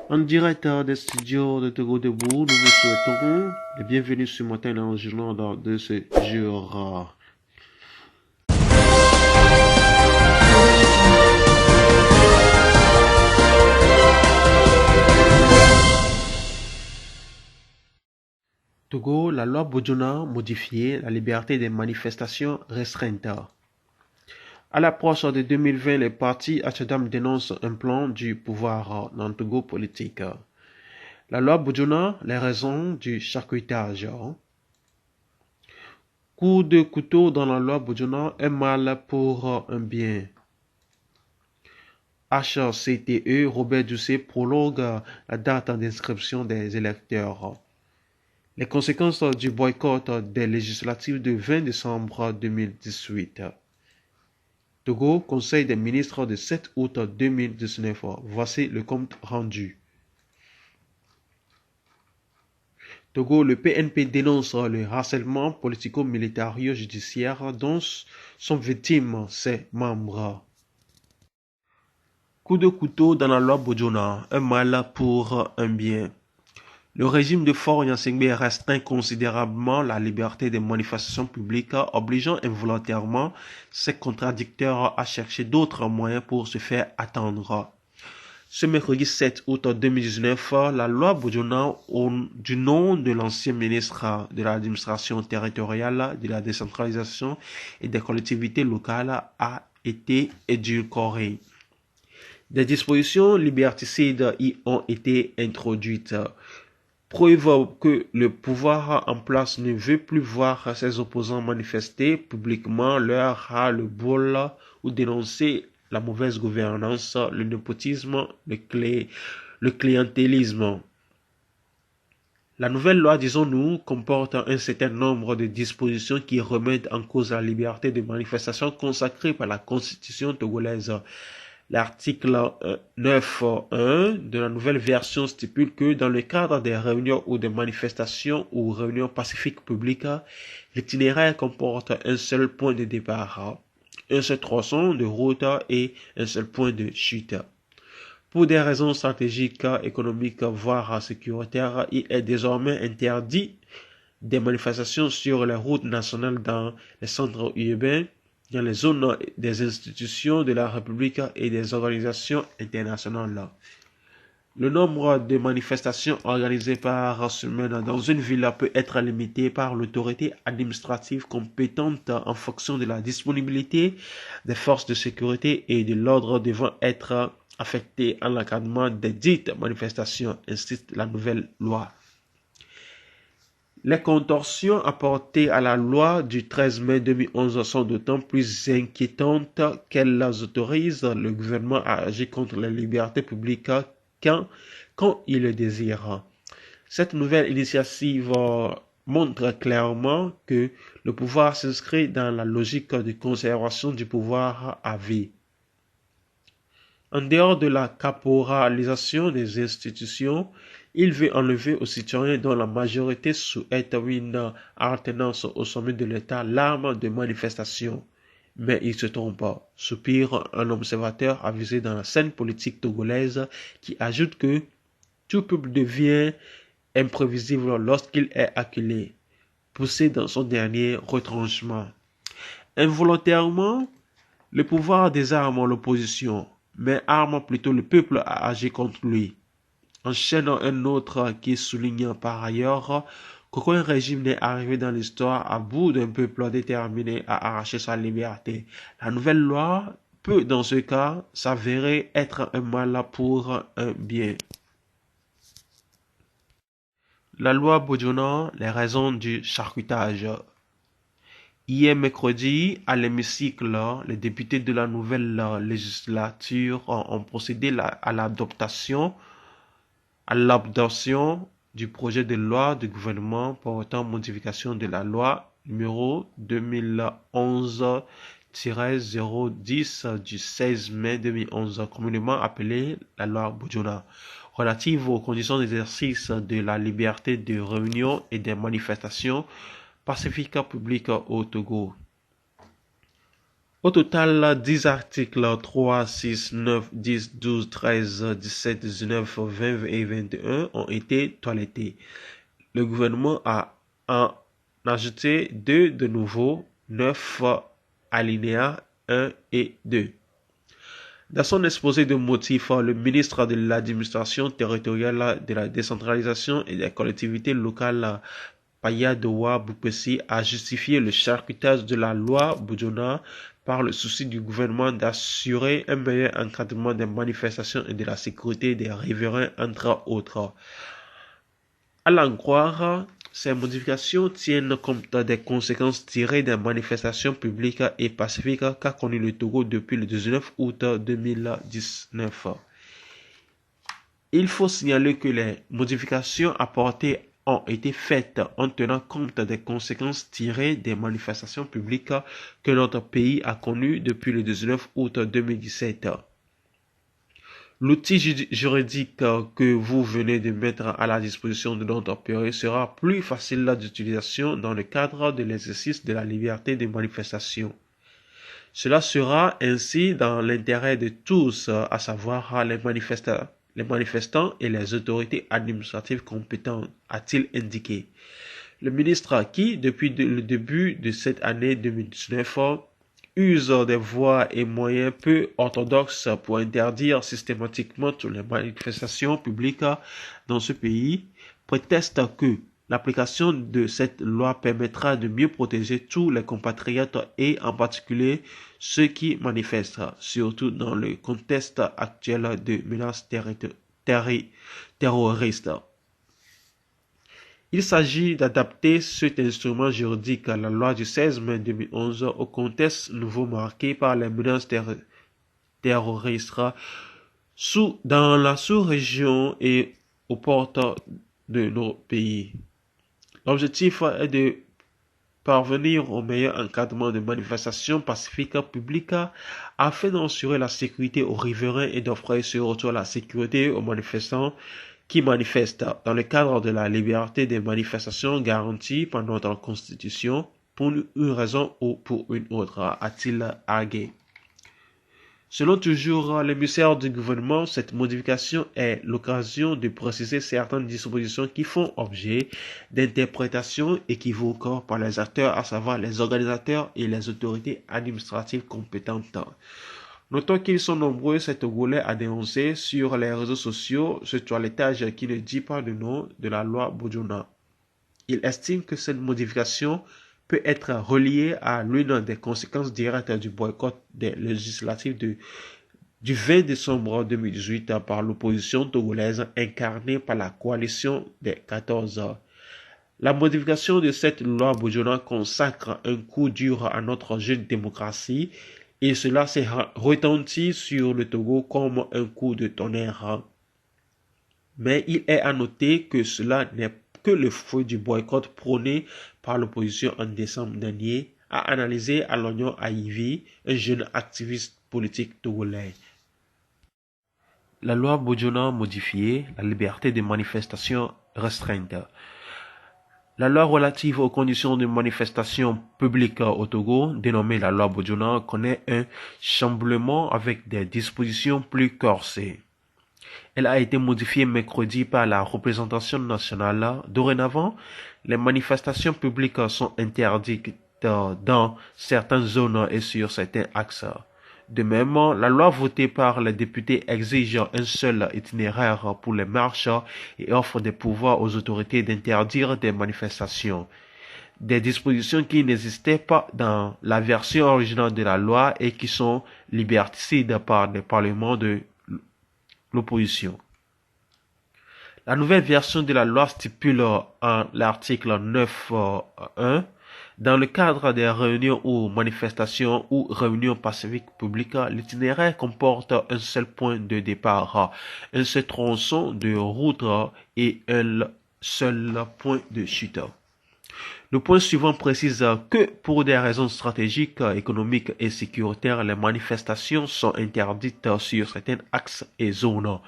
En direct des studios de Togo Debout, nous vous souhaitons les bienvenus ce matin dans le journal de ce jour. Togo, la loi Bodjona modifiée, la liberté des manifestations restreinte. À l'approche de 2020, les partis Achadam dénoncent un plan du pouvoir dans le Togo politique. La loi Bodjona, les raisons du charcutage. Coup de couteau dans la loi Bodjona, un mal pour un bien. HCTE, Robert Dussé prologue la date d'inscription des électeurs. Les conséquences du boycott des législatives du 20 décembre 2018. Togo, Conseil des ministres du 7 août 2019. Voici le compte rendu. Togo, le PNP dénonce le harcèlement politico-militario-judiciaire dont sont victimes ses membres. Coup de couteau dans la loi Bodjona, un mal pour un bien. Le régime de Faure Gnassingbé restreint considérablement la liberté des manifestations publiques, obligeant involontairement ses contradicteurs à chercher d'autres moyens pour se faire attendre. Ce mercredi 7 août 2019, la loi Bodjona, du nom de l'ancien ministre de l'administration territoriale, de la décentralisation et des collectivités locales, a été édulcorée. Des dispositions liberticides y ont été introduites. Preuve que le pouvoir en place ne veut plus voir ses opposants manifester publiquement leur ras-le-bol ou dénoncer la mauvaise gouvernance, le népotisme, le clientélisme. La nouvelle loi, disons-nous, comporte un certain nombre de dispositions qui remettent en cause la liberté de manifestation consacrée par la Constitution togolaise. L'article 9.1 de la nouvelle version stipule que dans le cadre des réunions ou des manifestations ou réunions pacifiques publiques, l'itinéraire comporte un seul point de départ, un seul tronçon de route et un seul point de chute. Pour des raisons stratégiques, économiques, voire sécuritaires, il est désormais interdit des manifestations sur les routes nationales dans les centres urbains, dans les zones des institutions de la République et des organisations internationales. Le nombre de manifestations organisées par semaine dans une ville peut être limité par l'autorité administrative compétente en fonction de la disponibilité des forces de sécurité et de l'ordre devant être affectés à l'encadrement des dites manifestations, insiste la nouvelle loi. Les contorsions apportées à la loi du 13 mai 2011 sont d'autant plus inquiétantes qu'elles autorisent le gouvernement à agir contre les libertés publiques quand il le désire. Cette nouvelle initiative montre clairement que le pouvoir s'inscrit dans la logique de conservation du pouvoir à vie. En dehors de la caporalisation des institutions, il veut enlever aux citoyens dont la majorité souhaite une alternance au sommet de l'État l'arme de manifestation. Mais il se trompe, soupire un observateur avisé dans la scène politique togolaise qui ajoute que tout peuple devient imprévisible lorsqu'il est acculé, poussé dans son dernier retranchement. Involontairement, le pouvoir désarme l'opposition, mais arme plutôt le peuple à agir contre lui. Enchaîne un autre qui souligne par ailleurs qu'aucun régime n'est arrivé dans l'histoire à bout d'un peuple déterminé à arracher sa liberté. La nouvelle loi peut dans ce cas s'avérer être un mal pour un bien. La loi Bodjona, les raisons du charcutage. Hier mercredi, à l'hémicycle, les députés de la nouvelle législature ont procédé à l'adoption du projet de loi du gouvernement portant modification de la loi numéro 2011-010 du 16 mai 2011, communément appelée la loi Bodjona, relative aux conditions d'exercice de la liberté de réunion et des manifestations pacifiques publiques au Togo. Au total, 10 articles 3, 6, 9, 10, 12, 13, 17, 19, 20 et 21 ont été toilettés. Le gouvernement a en ajouté 2 de nouveaux, 9 alinéas 1 et 2. Dans son exposé de motifs, le ministre de l'Administration territoriale, de la décentralisation et des collectivités locales, Payadowa Boupessi, a justifié le charcutage de la loi Budjona par le souci du gouvernement d'assurer un meilleur encadrement des manifestations et de la sécurité des riverains, entre autres. À l'en croire, ces modifications tiennent compte des conséquences tirées des manifestations publiques et pacifiques qu'a connu le Togo depuis le 19 août 2019. Il faut signaler que les modifications apportées ont été faites en tenant compte des conséquences tirées des manifestations publiques que notre pays a connues depuis le 19 août 2017. L'outil juridique que vous venez de mettre à la disposition de notre pays sera plus facile d'utilisation dans le cadre de l'exercice de la liberté de manifestation. Cela sera ainsi dans l'intérêt de tous, à savoir les manifestants et les autorités administratives compétentes, a-t-il indiqué. Le ministre qui, depuis le début de cette année 2019, use des voies et moyens peu orthodoxes pour interdire systématiquement toutes les manifestations publiques dans ce pays, prétexte que l'application de cette loi permettra de mieux protéger tous les compatriotes et en particulier ceux qui manifestent, surtout dans le contexte actuel de menaces terroristes. Il s'agit d'adapter cet instrument juridique à la loi du 16 mai 2011 au contexte nouveau marqué par les menaces terroristes dans la sous-région et aux portes de nos pays. L'objectif est de parvenir au meilleur encadrement de manifestations pacifiques publiques afin d'assurer la sécurité aux riverains et d'offrir surtout la sécurité aux manifestants qui manifestent dans le cadre de la liberté des manifestations garantie par notre Constitution pour une raison ou pour une autre, a-t-il argué. Selon toujours l'émissaire du gouvernement, cette modification est l'occasion de préciser certaines dispositions qui font objet d'interprétations équivoques par les acteurs, à savoir les organisateurs et les autorités administratives compétentes. Notons qu'ils sont nombreux, ces Togolais, à dénoncer sur les réseaux sociaux ce toilettage qui ne dit pas le nom de la loi Budjona. Ils estiment que cette modification peut être reliée à l'une des conséquences directes du boycott des législatives du 20 décembre 2018 par l'opposition togolaise incarnée par la coalition des 14. La modification de cette loi Budjona consacre un coup dur à notre jeune démocratie et cela s'est retenti sur le Togo comme un coup de tonnerre. Mais il est à noter que cela n'est que le fruit du boycott prôné par l'opposition en décembre dernier, a analysé à l'Oignon Ivy, un jeune activiste politique togolais. La loi Budjona modifiée, la liberté de manifestation restreinte. La loi relative aux conditions de manifestation publique au Togo, dénommée la loi Budjona, connaît un chamboulement avec des dispositions plus corsées. Elle a été modifiée mercredi par la représentation nationale. Dorénavant, les manifestations publiques sont interdites dans certaines zones et sur certains axes. De même, la loi votée par les députés exige un seul itinéraire pour les marches et offre des pouvoirs aux autorités d'interdire des manifestations. Des dispositions qui n'existaient pas dans la version originale de la loi et qui sont liberticides par le Parlement de l'opposition. La nouvelle version de la loi stipule en l'article 9.1 dans le cadre des réunions ou manifestations ou réunions pacifiques publiques, l'itinéraire comporte un seul point de départ, un seul tronçon de route et un seul point de chute. Le point suivant précise que pour des raisons stratégiques, économiques et sécuritaires, les manifestations sont interdites sur certains axes et zones.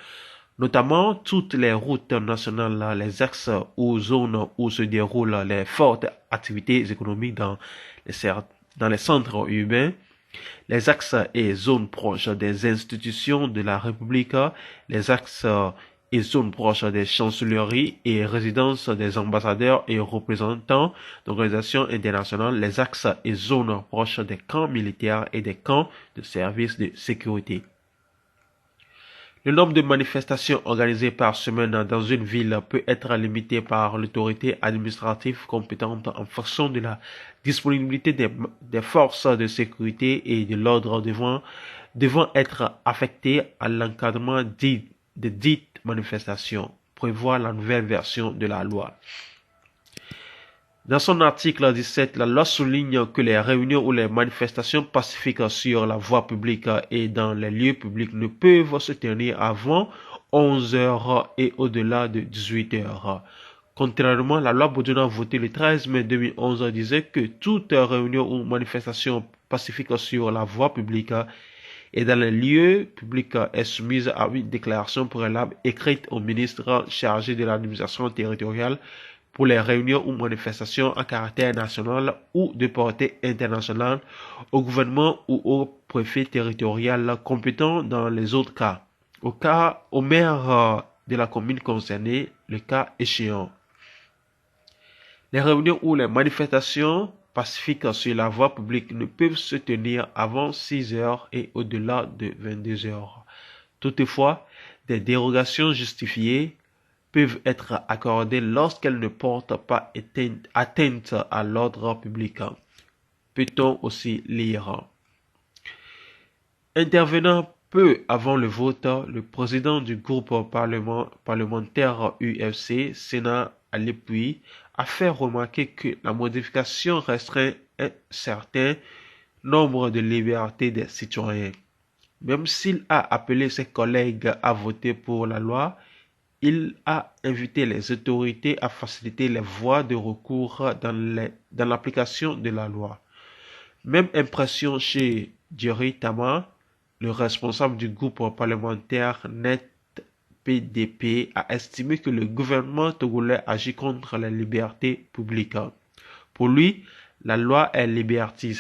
Notamment toutes les routes nationales, les axes ou zones où se déroulent les fortes activités économiques dans les centres urbains, Les axes et zones proches des institutions de la République, les axes et zones proches des chancelleries et résidences des ambassadeurs et représentants d'organisations internationales, les axes et zones proches des camps militaires et des camps de services de sécurité. Le nombre de manifestations organisées par semaine dans une ville peut être limité par l'autorité administrative compétente en fonction de la disponibilité des forces de sécurité et de l'ordre devant être affectées à l'encadrement de dites manifestations, prévoit la nouvelle version de la loi. Dans son article 17, la loi souligne que les réunions ou les manifestations pacifiques sur la voie publique et dans les lieux publics ne peuvent se tenir avant 11 heures et au-delà de 18 heures. Contrairement, la loi Boudjouna votée le 13 mai 2011 disait que toute réunion ou manifestation pacifique sur la voie publique et dans les lieux publics est soumise à une déclaration préalable écrite au ministre chargé de l'administration territoriale pour les réunions ou manifestations à caractère national ou de portée internationale, au gouvernement ou au préfet territorial compétent dans les autres cas, au maire de la commune concernée, le cas échéant. Les réunions ou les manifestations pacifiques sur la voie publique ne peuvent se tenir avant 6 heures et au-delà de 22 heures. Toutefois, des dérogations justifiées peuvent être accordées lorsqu'elles ne portent pas atteinte à l'ordre public. Peut-on aussi lire? Intervenant peu avant le vote, le président du groupe parlementaire UFC, Sénat à l'appui, a fait remarquer que la modification restreint un certain nombre de libertés des citoyens. Même s'il a appelé ses collègues à voter pour la loi, il a invité les autorités à faciliter les voies de recours dans l'application de la loi. Même impression chez Jerry Tama, le responsable du groupe parlementaire Net PDP, a estimé que le gouvernement togolais agit contre les libertés publiques. Pour lui, la loi est liberticide.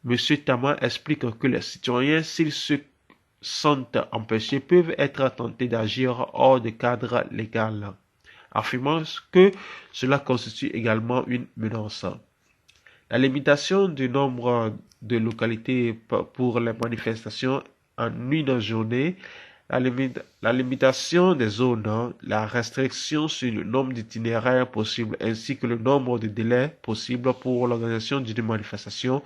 M. Tama explique que les citoyens, s'ils se sentent empêchés, peuvent être tentés d'agir hors de cadre légal, affirmant que cela constitue également une menace. La limitation du nombre de localités pour les manifestations en une journée, la limitation des zones, la restriction sur le nombre d'itinéraires possibles ainsi que le nombre de délais possibles pour l'organisation d'une manifestation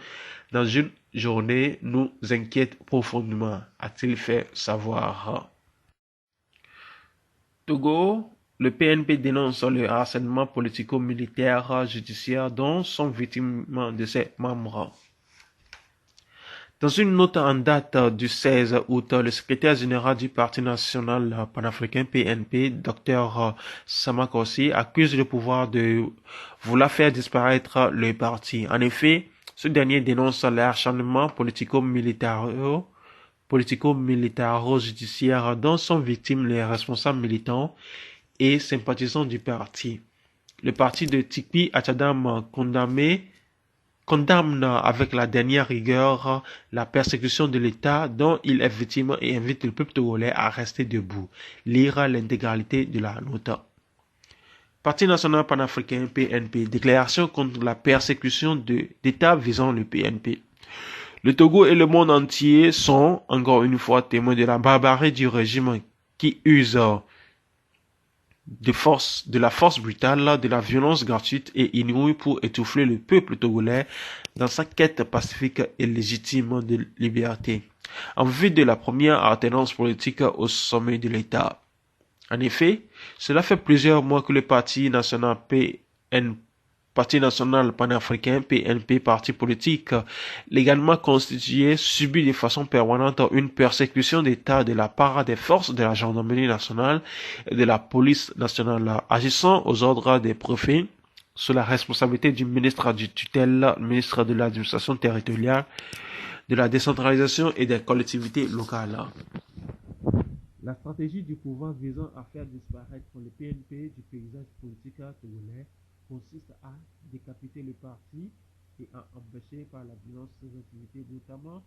dans une journée nous inquiète profondément, a-t-il fait savoir. Togo, le PNP dénonce le harcèlement politico-militaire judiciaire dont sont victimes de ses membres. Dans une note en date du 16 août, le secrétaire général du Parti national panafricain PNP, Dr Samakossi, accuse le pouvoir de vouloir faire disparaître le parti. En effet, ce dernier dénonce l'acharnement politico-militaro-judiciaire dont sont victimes les responsables militants et sympathisants du parti. Le parti de Tikpi Achadam condamne avec la dernière rigueur la persécution de l'État dont il est victime et invite le peuple togolais à rester debout. Lire l'intégralité de la note. Parti national panafricain PNP, déclaration contre la persécution d'État visant le PNP. Le Togo et le monde entier sont, encore une fois, témoins de la barbarie du régime qui use de la force brutale, de la violence gratuite et inouïe pour étouffer le peuple togolais dans sa quête pacifique et légitime de liberté, en vue de la première alternance politique au sommet de l'État. En effet, cela fait plusieurs mois que le Parti national panafricain PNP, parti politique légalement constitué, subit de façon permanente une persécution d'État de la part des forces de la gendarmerie nationale et de la police nationale, agissant aux ordres des préfets sous la responsabilité du ministre du tutelle, ministre de l'administration territoriale, de la décentralisation et des collectivités locales. La stratégie du pouvoir visant à faire disparaître le PNP du paysage politique togolais consiste à décapiter le parti, et a empêché par la violence ses activités, notamment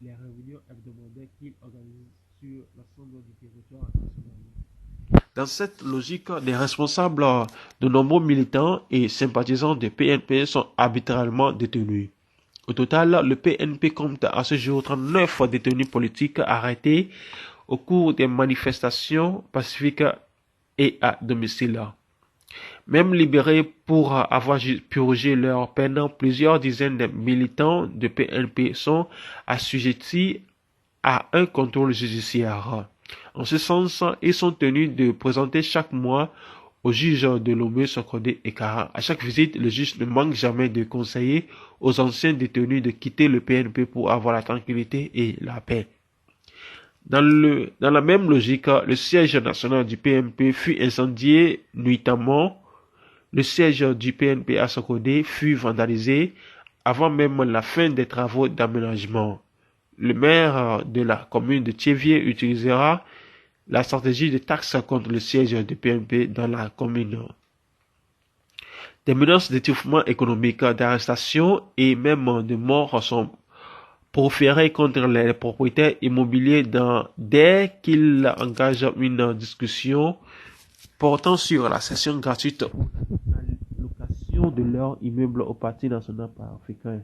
les réunions hebdomadaires qu'il organise sur l'ensemble du territoire national. Dans cette logique, les responsables de nombreux militants et sympathisants du PNP sont arbitrairement détenus. Au total, le PNP compte à ce jour 39 détenus politiques arrêtés au cours des manifestations pacifiques et à domicile. Même libérés pour avoir purgé leur peine, plusieurs dizaines de militants de PNP sont assujettis à un contrôle judiciaire. En ce sens, ils sont tenus de présenter chaque mois au juge de Lomé, Sokodé et Kara. À chaque visite, le juge ne manque jamais de conseiller aux anciens détenus de quitter le PNP pour avoir la tranquillité et la paix. Dans la même logique, le siège national du PNP fut incendié nuitamment. Le siège du PNP à Sokodé fut vandalisé avant même la fin des travaux d'aménagement. Le maire de la commune de Thiévier utilisera la stratégie de taxe contre le siège du PNP dans la commune. Des menaces d'étouffement économique, d'arrestation et même de mort sont proférées contre les propriétaires immobiliers dès qu'ils engagent une discussion portant sur la cession gratuite ou la location de leur immeuble au Parti national panafricain.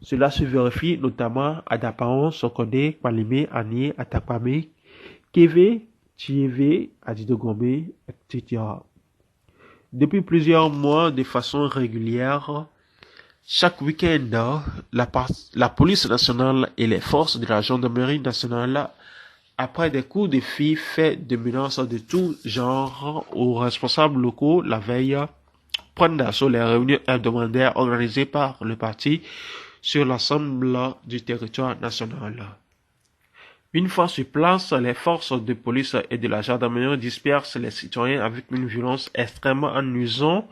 Cela se vérifie notamment à Dapaon, Sokodé, Kwalimé, Anié, Atakpamé, Kévé, Thiévé, Adidogomé, etc. Depuis plusieurs mois, de façon régulière, chaque week-end, la police nationale et les forces de la gendarmerie nationale, après des coups de fil faits de menaces de tout genre aux responsables locaux la veille, prennent d'assaut les réunions hebdomadaires organisées par le parti sur l'ensemble du territoire national. Une fois sur place, les forces de police et de la gendarmerie dispersent les citoyens avec une violence extrême en usant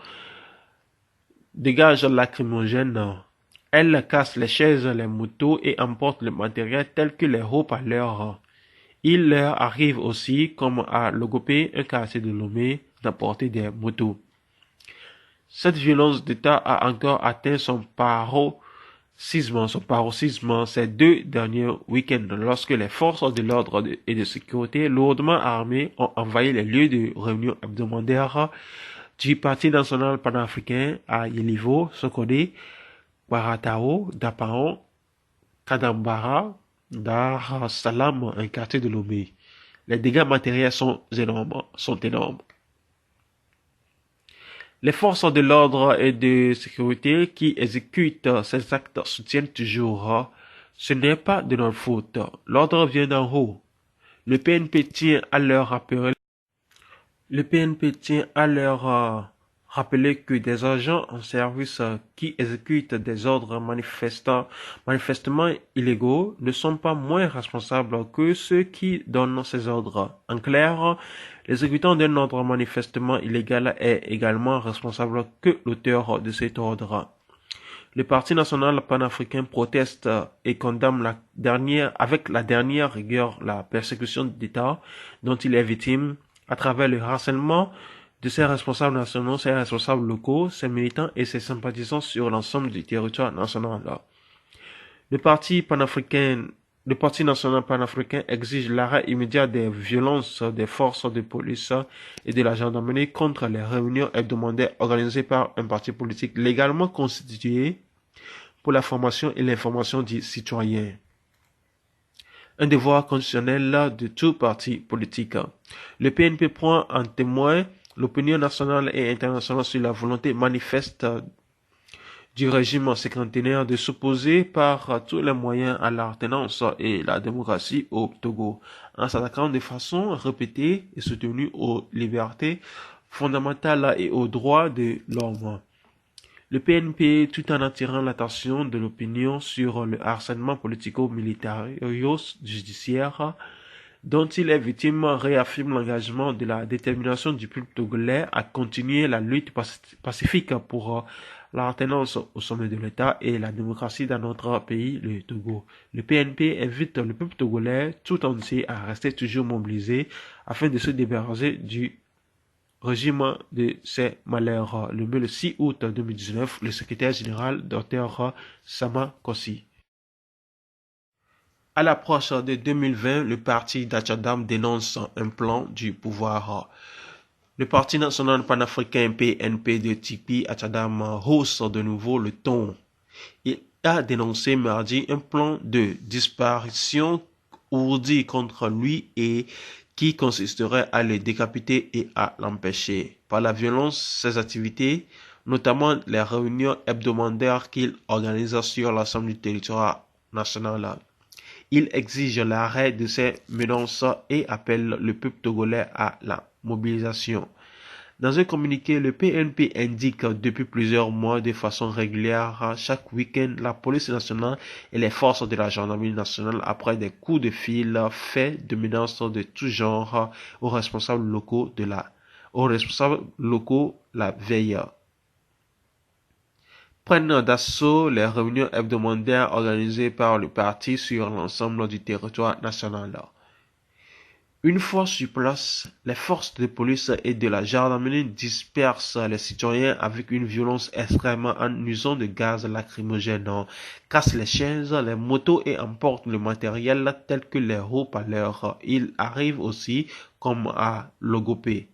de gaz lacrymogènes. Elles cassent les chaises, les motos et emportent le matériel tel que les haut-parleurs. Il leur arrive aussi, comme à Logopé, un quartier de Lomé, d'emporter des motos. Cette violence d'État a encore atteint son paroxysme ces 2 derniers week-ends lorsque les forces de l'ordre et de sécurité lourdement armées ont envahi les lieux de réunion hebdomadaires du Parti national panafricain à Yelivo, Sokodé, Baratao, Dapaon, Kadambara, Dar Salam, un quartier de Lomé. Les dégâts matériels sont énormes. Les forces de l'ordre et de sécurité qui exécutent ces actes soutiennent toujours ce n'est pas de notre faute. L'ordre vient d'en haut. Le PNP tient à leur rappeler que des agents en service qui exécutent des ordres manifestement illégaux ne sont pas moins responsables que ceux qui donnent ces ordres. En clair, l'exécutant d'un ordre manifestement illégal est également responsable que l'auteur de cet ordre. Le Parti national panafricain proteste et condamne avec la dernière rigueur la persécution d'État dont il est victime à travers le harcèlement de ses responsables nationaux, ses responsables locaux, ses militants et ses sympathisants sur l'ensemble du territoire national. Le Parti national panafricain exige l'arrêt immédiat des violences des forces de police et de la gendarmerie contre les réunions hebdomadaires organisées par un parti politique légalement constitué pour la formation et l'information des citoyens. Un devoir constitutionnel de tout parti politique. Le PNP prend en témoin l'opinion nationale et internationale sur la volonté manifeste du régime cinquantenaire de s'opposer par tous les moyens à l'alternance et la démocratie au Togo, en s'attaquant de façon répétée et soutenue aux libertés fondamentales et aux droits de l'homme. Le PNP, tout en attirant l'attention de l'opinion sur le harcèlement politico-militario-judiciaire dont il est victime, réaffirme l'engagement de la détermination du peuple togolais à continuer la lutte pacifique pour l'alternance au sommet de l'État et la démocratie dans notre pays, le Togo. Le PNP invite le peuple togolais tout entier à rester toujours mobilisé afin de se débarrasser du régime de ces malheurs. Le 6 août 2019, le secrétaire général Dr Sama Kossi. À l'approche de 2020, le parti d'Achadam dénonce un plan du pouvoir. Le Parti national panafricain PNP de Tipi Achadam hausse de nouveau le ton. Il a dénoncé mardi un plan de disparition ourdi contre lui et qui consisterait à le décapiter et à l'empêcher. Par la violence, ses activités, notamment les réunions hebdomadaires qu'il organise sur l'ensemble du territoire national. Il exige l'arrêt de ces menaces et appelle le peuple togolais à la mobilisation. Dans un communiqué, le PNP indique depuis plusieurs mois de façon régulière, chaque week-end, la police nationale et les forces de la gendarmerie nationale, après des coups de fil faits de menaces de tout genre aux responsables locaux la veille, prennent d'assaut les réunions hebdomadaires organisées par le parti sur l'ensemble du territoire national. Une fois sur place, les forces de police et de la gendarmerie dispersent les citoyens avec une violence extrême en usant de gaz lacrymogène, cassent les chaises, les motos et emportent le matériel tel que les haut-parleurs. Il arrive aussi, comme à Logopé,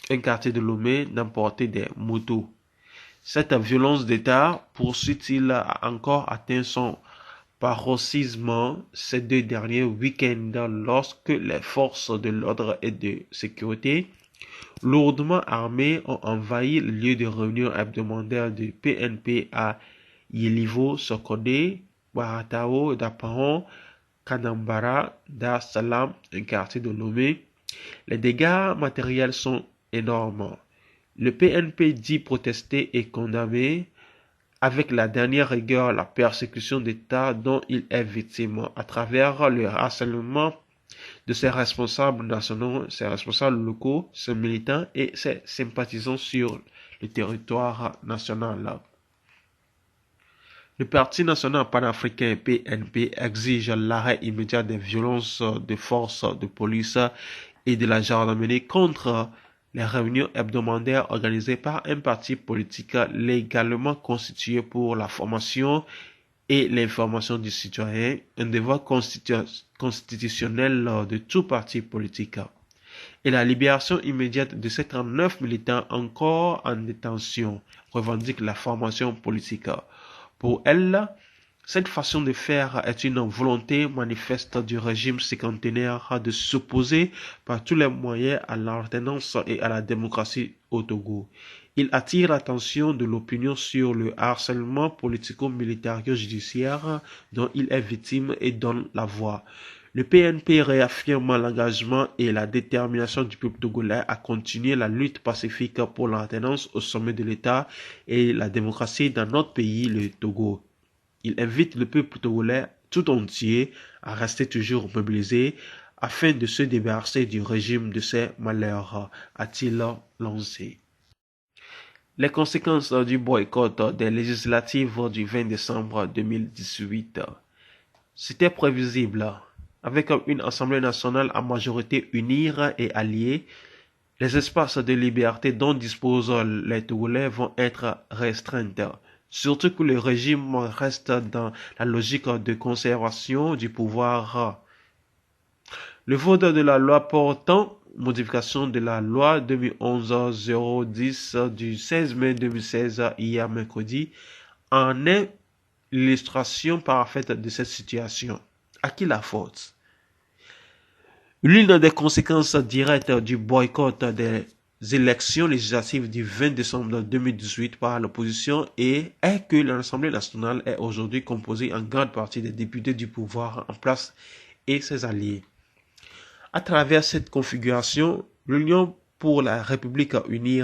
un quartier de Lomé, d'emporter des motos. Cette violence d'État, poursuit-il, a encore atteint son paroxysme ces 2 derniers week-ends lorsque les forces de l'ordre et de sécurité lourdement armées ont envahi le lieu de réunion hebdomadaire du PNP à Yelivo, Sokode, Baratao, Daparon, Kanambara, Dar Salam, un quartier de Lomé. Les dégâts matériels sont énormes. Le PNP dit protester et condamner avec la dernière rigueur la persécution d'État dont il est victime à travers le harcèlement de ses responsables nationaux, ses responsables locaux, ses militants et ses sympathisants sur le territoire national. Le Parti national panafricain PNP exige l'arrêt immédiat des violences des forces de police et de la gendarmerie contre les réunions hebdomadaires organisées par un parti politique légalement constitué pour la formation et l'information du citoyen, un devoir constitutionnel de tout parti politique, et la libération immédiate de ces 39 militants encore en détention, revendique la formation politique. Pour elle, cette façon de faire est une volonté manifeste du régime cinquantenaire de s'opposer par tous les moyens à l'alternance et à la démocratie au Togo. Il attire l'attention de l'opinion sur le harcèlement politico-militario-judiciaire dont il est victime et donne la voix. Le PNP réaffirme l'engagement et la détermination du peuple togolais à continuer la lutte pacifique pour l'alternance au sommet de l'État et la démocratie dans notre pays, le Togo. Il invite le peuple togolais tout entier à rester toujours mobilisé afin de se débarrasser du régime de ses malheurs, a-t-il lancé. Les conséquences du boycott des législatives du 20 décembre 2018. C'était prévisible. Avec une Assemblée nationale à majorité unie et alliée, les espaces de liberté dont disposent les Togolais vont être restreints. Surtout que le régime reste dans la logique de conservation du pouvoir. Le vote de la loi portant modification de la loi 2011-010 du 16 mai 2016, hier mercredi, en est l'illustration parfaite de cette situation. À qui la faute? L'une des conséquences directes du boycott des élections législatives du 20 décembre 2018 par l'opposition est que l'Assemblée nationale est aujourd'hui composée en grande partie des députés du pouvoir en place et ses alliés. À travers cette configuration, l'Union pour la République unie,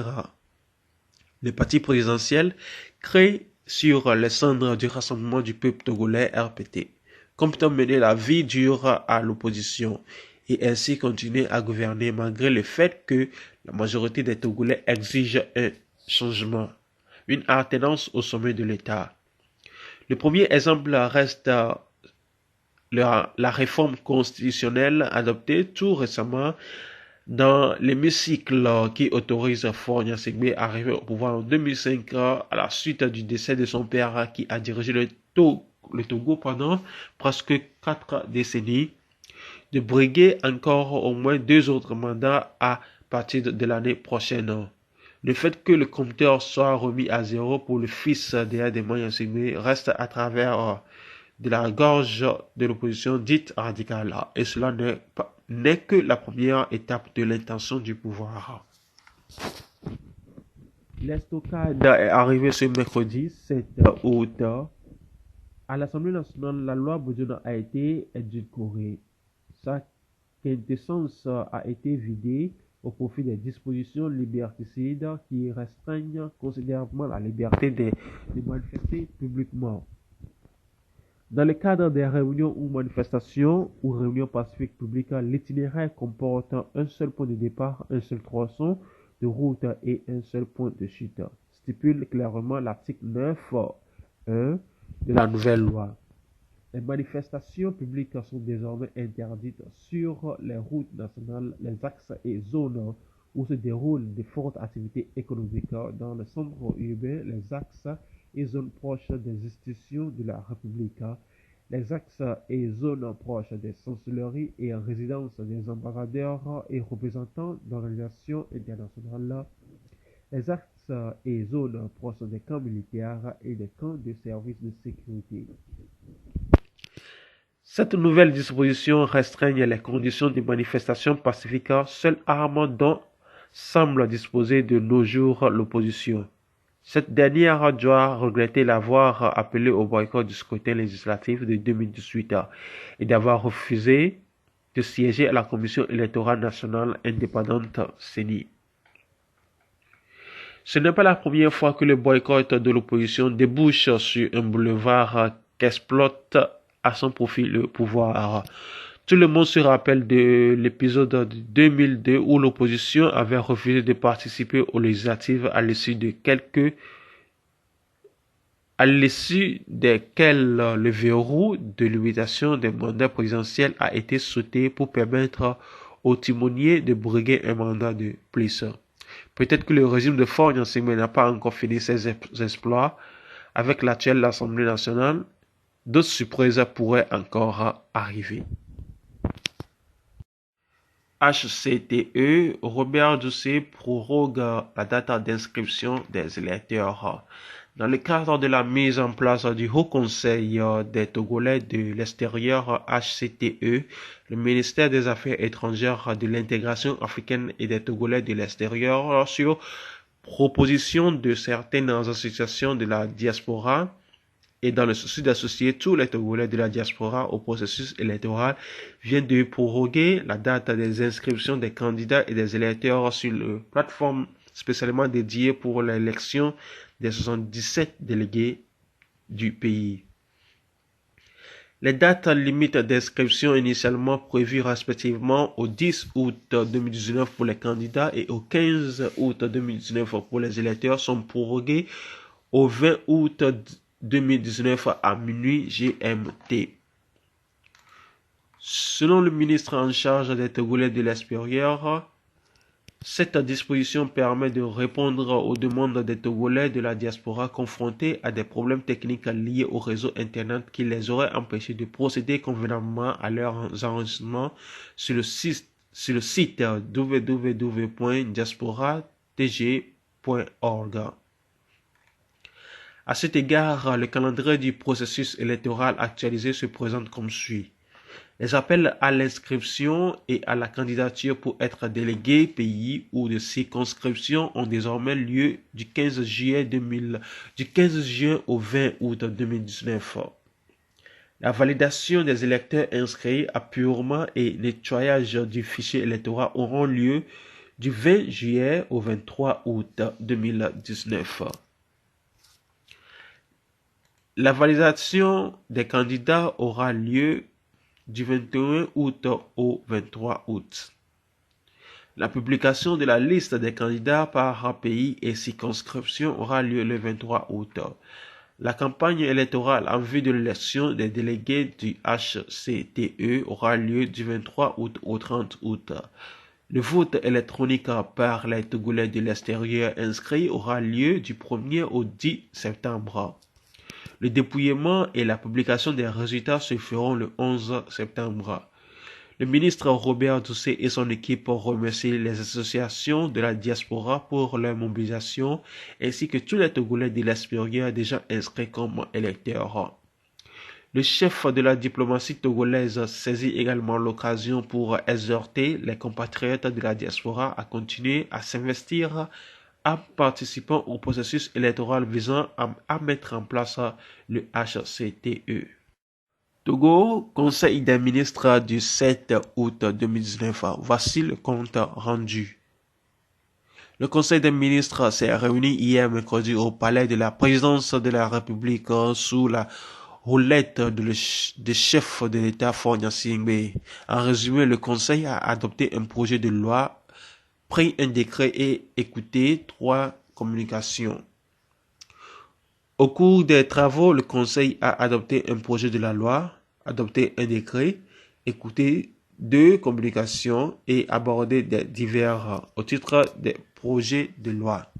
le parti présidentiel, crée sur les cendres du Rassemblement du peuple togolais RPT, comptant mener la vie dure à l'opposition et ainsi continuer à gouverner malgré le fait que la majorité des Togolais exige un changement, une alternance au sommet de l'État. Le premier exemple reste la réforme constitutionnelle adoptée tout récemment, dans l'hémicycle qui autorise Faure Gnassingbé arrivé au pouvoir en 2005 à la suite du décès de son père qui a dirigé le Togo pendant presque 4 décennies, de briguer encore au moins 2 autres mandats à partir de l'année prochaine. Le fait que le compteur soit remis à zéro pour le fils d'Adama Gnassingbé reste à travers de la gorge de l'opposition dite radicale. Et cela n'est que la première étape de l'intention du pouvoir. L'estocade est arrivée ce mercredi 7 août. À l'Assemblée nationale, la loi Boudjouna a été édulcorée. Sa quintessence a été vidée au profit des dispositions liberticides qui restreignent considérablement la liberté de manifester publiquement. Dans le cadre des réunions ou manifestations ou réunions pacifiques publiques, l'itinéraire comporte un seul point de départ, un seul tronçon de route et un seul point de chute, stipule clairement l'article 9.1 de la nouvelle loi. Les manifestations publiques sont désormais interdites sur les routes nationales, les axes et zones où se déroulent de fortes activités économiques dans le centre urbain, les axes et zones proches des institutions de la République, les axes et zones proches des chancelleries et résidences des ambassadeurs et représentants d'organisations internationales, les axes et zones proches des camps militaires et des camps de services de sécurité. Cette nouvelle disposition restreigne les conditions de manifestation pacifique, seule arme dont semble disposer de nos jours l'opposition. Cette dernière doit regretter l'avoir appelé au boycott du scrutin législatif de 2018 et d'avoir refusé de siéger à la Commission électorale nationale indépendante CENI. Ce n'est pas la première fois que le boycott de l'opposition débouche sur un boulevard qu'exploite à son profit le pouvoir. Tout le monde se rappelle de l'épisode de 2002 où l'opposition avait refusé de participer aux législatives à l'issue desquelles le verrou de limitation des mandats présidentiels a été sauté pour permettre aux timoniers de briguer un mandat de plus. Peut-être que le régime de Faure Gnassingbé n'a pas encore fini ses exploits avec l'actuelle Assemblée nationale. D'autres surprises pourraient encore arriver. HCTE, Robert Doucet prorogue la date d'inscription des électeurs. Dans le cadre de la mise en place du Haut Conseil des Togolais de l'extérieur HCTE, le ministère des Affaires étrangères, de l'intégration africaine et des Togolais de l'extérieur, sur proposition de certaines associations de la diaspora, et dans le souci d'associer tous les Togolais de la diaspora au processus électoral, vient de proroguer la date des inscriptions des candidats et des électeurs sur la plateforme spécialement dédiée pour l'élection des 77 délégués du pays. Les dates limites d'inscription initialement prévues respectivement au 10 août 2019 pour les candidats et au 15 août 2019 pour les électeurs sont proroguées au 20 août 2019 à minuit GMT. Selon le ministre en charge des Togolais de l'extérieur, cette disposition permet de répondre aux demandes des Togolais de la diaspora confrontés à des problèmes techniques liés au réseau Internet qui les auraient empêchés de procéder convenablement à leurs enregistrements sur le site www.diasporatg.org. À cet égard, le calendrier du processus électoral actualisé se présente comme suit. Les appels à l'inscription et à la candidature pour être délégué pays ou de circonscription ont désormais lieu du 15 juin au 20 août 2019. La validation des électeurs inscrits, apurement et nettoyage du fichier électoral auront lieu du 20 juillet au 23 août 2019. La validation des candidats aura lieu du 21 août au 23 août. La publication de la liste des candidats par pays et circonscription aura lieu le 23 août. La campagne électorale en vue de l'élection des délégués du HCTE aura lieu du 23 août au 30 août. Le vote électronique par les Togolais de l'extérieur inscrits aura lieu du 1er au 10 septembre. Le dépouillement et la publication des résultats se feront le 11 septembre. Le ministre Robert Doucet et son équipe remercient les associations de la diaspora pour leur mobilisation ainsi que tous les Togolais de l'extérieur déjà inscrits comme électeurs. Le chef de la diplomatie togolaise saisit également l'occasion pour exhorter les compatriotes de la diaspora à continuer à s'investir en participant au processus électoral visant à mettre en place le HCTE. Togo, Conseil des ministres du 7 août 2019. Voici le compte rendu. Le Conseil des ministres s'est réuni hier mercredi au palais de la présidence de la République sous la houlette de chef de l'État Faure Gnassingbé. En résumé, le Conseil a adopté un projet de loi, pris un décret et écouté 3 communications. Au cours des travaux, le Conseil a adopté un projet de la loi, adopté un décret, écouté 2 communications et abordé des divers au titre des projets de loi.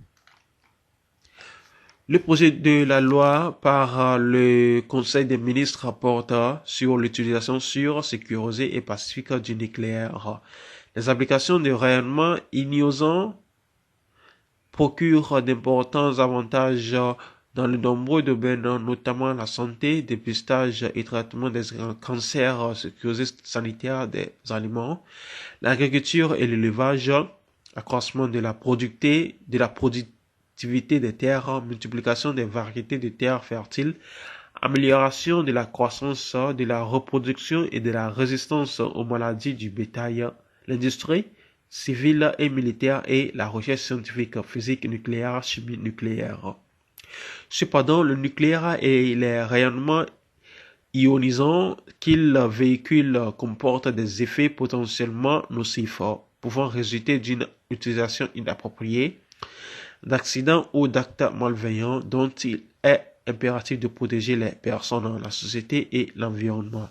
Le projet de la loi par le Conseil des ministres porte sur l'utilisation sûre, sécurisée et pacifique du nucléaire. Les applications de rayonnement ionisant procurent d'importants avantages dans de nombreux domaines, notamment la santé, dépistage et traitement des cancers, sécurité sanitaire des aliments, l'agriculture et l'élevage, accroissement de la productivité des terres, multiplication des variétés de terres fertiles, amélioration de la croissance, de la reproduction et de la résistance aux maladies du bétail, l'industrie civile et militaire et la recherche scientifique, physique nucléaire, chimie nucléaire. Cependant, le nucléaire et les rayonnements ionisants qu'il véhicule comportent des effets potentiellement nocifs, pouvant résulter d'une utilisation inappropriée, d'accidents ou d'actes malveillants dont il est impératif de protéger les personnes, la société et l'environnement.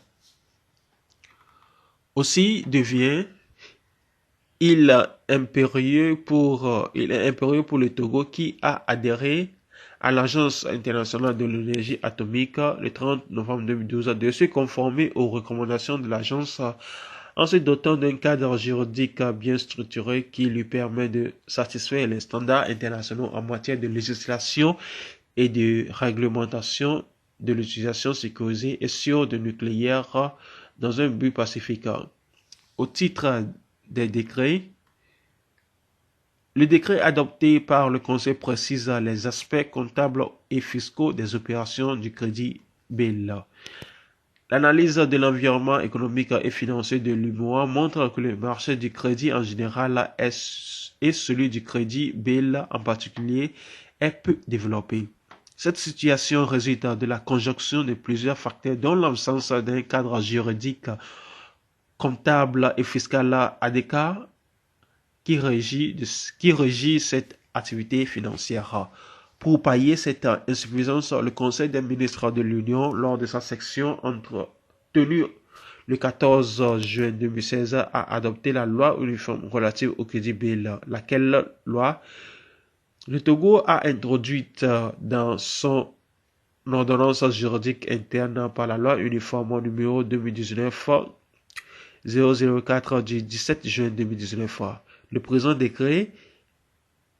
Aussi il est impérieux pour le Togo qui a adhéré à l'Agence internationale de l'énergie atomique le 30 novembre 2012 de se conformer aux recommandations de l'agence en se dotant d'un cadre juridique bien structuré qui lui permet de satisfaire les standards internationaux en matière de législation et de réglementation de l'utilisation sécurisée et sûre de nucléaire dans un but pacifique. Au titre des décrets, le décret adopté par le Conseil précise les aspects comptables et fiscaux des opérations du crédit BEL. L'analyse de l'environnement économique et financier de l'UEMOA montre que le marché du crédit en général et celui du crédit BEL en particulier est peu développé. Cette situation résulte de la conjonction de plusieurs facteurs dont l'absence d'un cadre juridique, comptable et fiscal adéquat qui régit cette activité financière. Pour pallier cette insuffisance, le Conseil des ministres de l'Union, lors de sa section tenue le 14 juin 2016, a adopté la loi uniforme relative au crédit BEL, laquelle loi le Togo a introduite dans son ordonnance juridique interne par la loi uniforme numéro 2019-004 du 17 juin 2019. Le présent décret,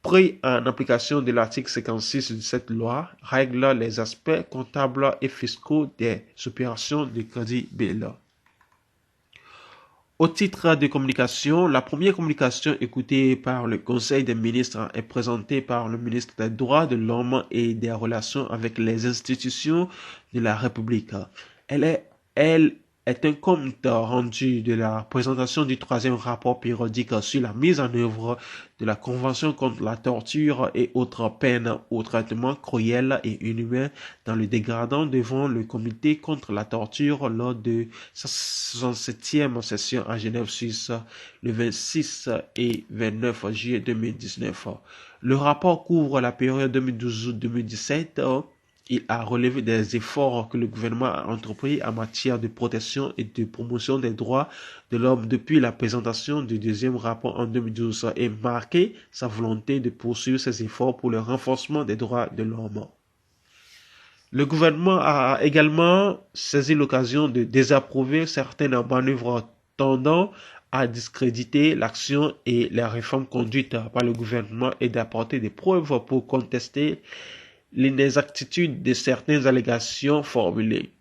pris en application de l'article 56 de cette loi, règle les aspects comptables et fiscaux des opérations de crédit BEL. Au titre de communication, la première communication écoutée par le Conseil des ministres est présentée par le ministre des Droits de l'Homme et des Relations avec les institutions de la République. Elle est un compte rendu de la présentation du 3e rapport périodique sur la mise en œuvre de la Convention contre la torture et autres peines ou traitements cruels et inhumains dans le dégradant devant le Comité contre la torture lors de sa 67e session à Genève, Suisse, le 26 et 29 juillet 2019. Le rapport couvre la période 2012-2017 Il a relevé des efforts que le gouvernement a entrepris en matière de protection et de promotion des droits de l'homme depuis la présentation du deuxième rapport en 2012 et marqué sa volonté de poursuivre ses efforts pour le renforcement des droits de l'homme. Le gouvernement a également saisi l'occasion de désapprouver certaines manœuvres tendant à discréditer l'action et les réformes conduites par le gouvernement et d'apporter des preuves pour contester l'inexactitude de certaines allégations formulées.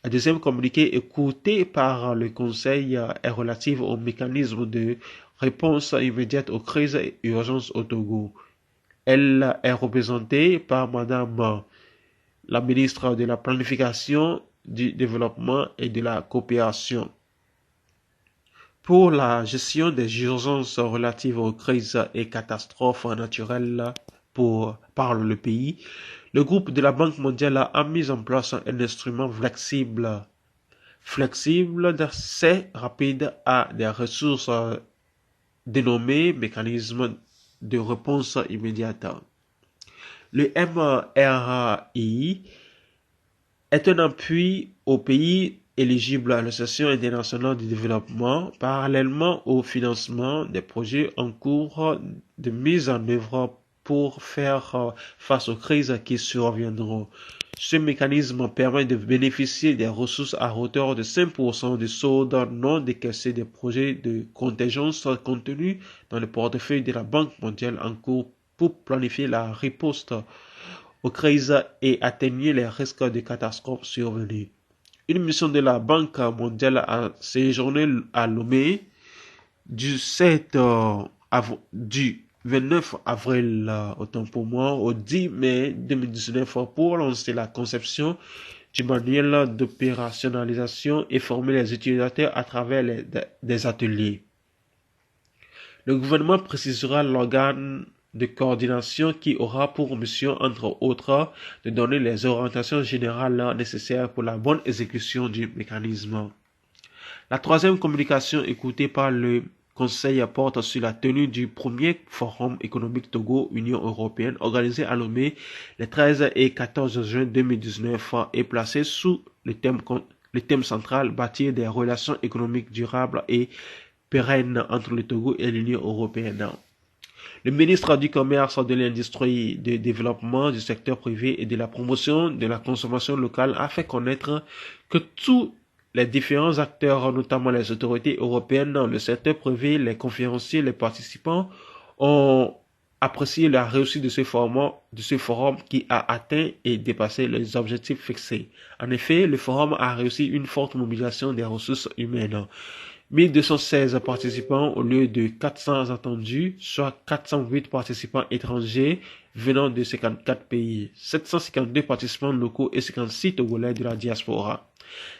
Le deuxième communiqué écouté par le Conseil est relatif au mécanisme de réponse immédiate aux crises et urgences au Togo. Elle est représentée par Madame la ministre de la Planification, du Développement et de la Coopération. Pour la gestion des urgences relatives aux crises et catastrophes naturelles par le pays, le groupe de la Banque mondiale a mis en place un instrument flexible d'accès rapide à des ressources dénommé mécanisme de réponse immédiate. Le MRI est un appui aux pays éligibles à l'Association internationale du développement parallèlement au financement des projets en cours de mise en œuvre pour faire face aux crises qui surviendront. Ce mécanisme permet de bénéficier des ressources à hauteur de 5% du solde non décaissé des projets de contingence contenus dans le portefeuille de la Banque mondiale en cours pour planifier la riposte aux crises et atténuer les risques de catastrophes survenues. Une mission de la Banque mondiale a séjourné à Lomé du 29 avril autant pour moi, au 10 mai 2019 pour lancer la conception du manuel d'opérationnalisation et former les utilisateurs à travers des ateliers. Le gouvernement précisera l'organe de coordination qui aura pour mission, entre autres, de donner les orientations générales nécessaires pour la bonne exécution du mécanisme. La troisième communication écoutée par le Conseil porte sur la tenue du premier Forum économique Togo-Union européenne organisé à Lomé les 13 et 14 juin 2019 et placé sous le thème central « Bâtir des relations économiques durables et pérennes entre le Togo et l'Union européenne ». Le ministre du Commerce, de l'Industrie, du Développement du secteur privé et de la promotion de la consommation locale a fait connaître que tous les différents acteurs, notamment les autorités européennes, le secteur privé, les conférenciers, les participants, ont apprécié la réussite de ce forum qui a atteint et dépassé les objectifs fixés. En effet, le forum a réussi une forte mobilisation des ressources humaines. 1216 participants au lieu de 400 attendus, soit 408 participants étrangers venant de 54 pays, 752 participants locaux et 56 Togolais de la diaspora.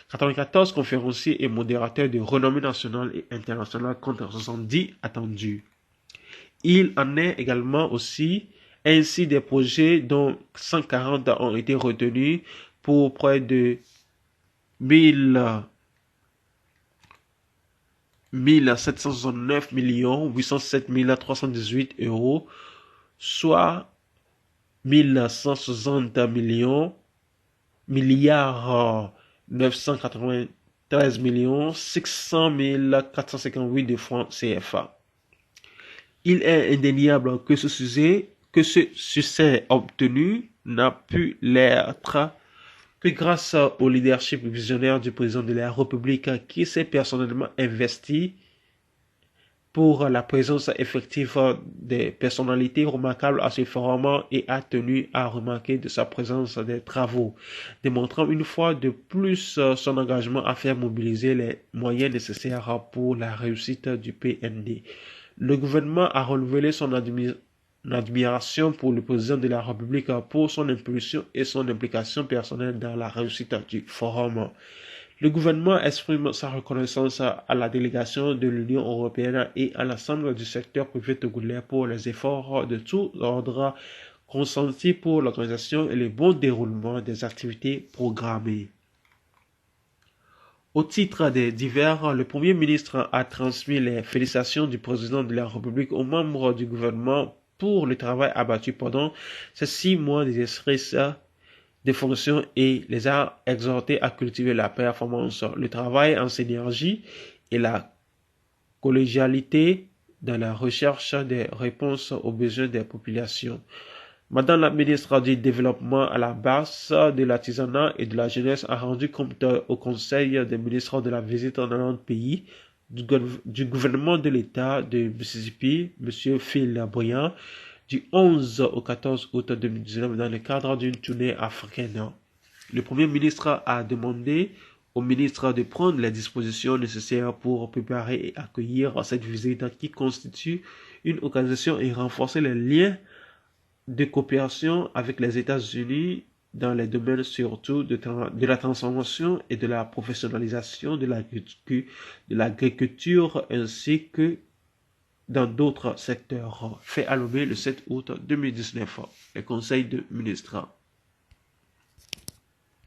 94 conférenciers et modérateurs de renommée nationale et internationale contre 70 attendus. Il en est également aussi ainsi des projets dont 140 ont été retenus pour près de 1769 807 318 euros, soit 1160 milliards 993 600 458 de francs CFA. Il est indéniable que ce succès obtenu n'a pu l'être que grâce au leadership visionnaire du président de la République qui s'est personnellement investi pour la présence effective des personnalités remarquables à ce forum et a tenu à remarquer de sa présence des travaux, démontrant une fois de plus son engagement à faire mobiliser les moyens nécessaires pour la réussite du PND. Le gouvernement a renouvelé son admiration pour le président de la République pour son impulsion et son implication personnelle dans la réussite du forum. Le gouvernement exprime sa reconnaissance à la délégation de l'Union européenne et à l'ensemble du secteur privé togolais pour les efforts de tout ordre consentis pour l'organisation et le bon déroulement des activités programmées. Au titre des divers, le Premier ministre a transmis les félicitations du président de la République aux membres du gouvernement pour le travail abattu pendant ces 6 mois d'exercice des fonctions et les a exhortés à cultiver la performance, le travail en synergie et la collégialité dans la recherche des réponses aux besoins des populations. Madame la ministre du Développement à la base de l'artisanat et de la jeunesse a rendu compte au Conseil des ministres de la visite dans notre pays du gouvernement de l'État de Mississippi, M. Phil Bryant, du 11 au 14 août 2019 dans le cadre d'une tournée africaine. Le Premier ministre a demandé au ministre de prendre les dispositions nécessaires pour préparer et accueillir cette visite qui constitue une occasion et renforcer les liens de coopération avec les États-Unis dans les domaines surtout de la transformation et de la professionnalisation de l'agriculture ainsi que dans d'autres secteurs. Fait à Lomé le 7 août 2019. Le Conseil de ministres.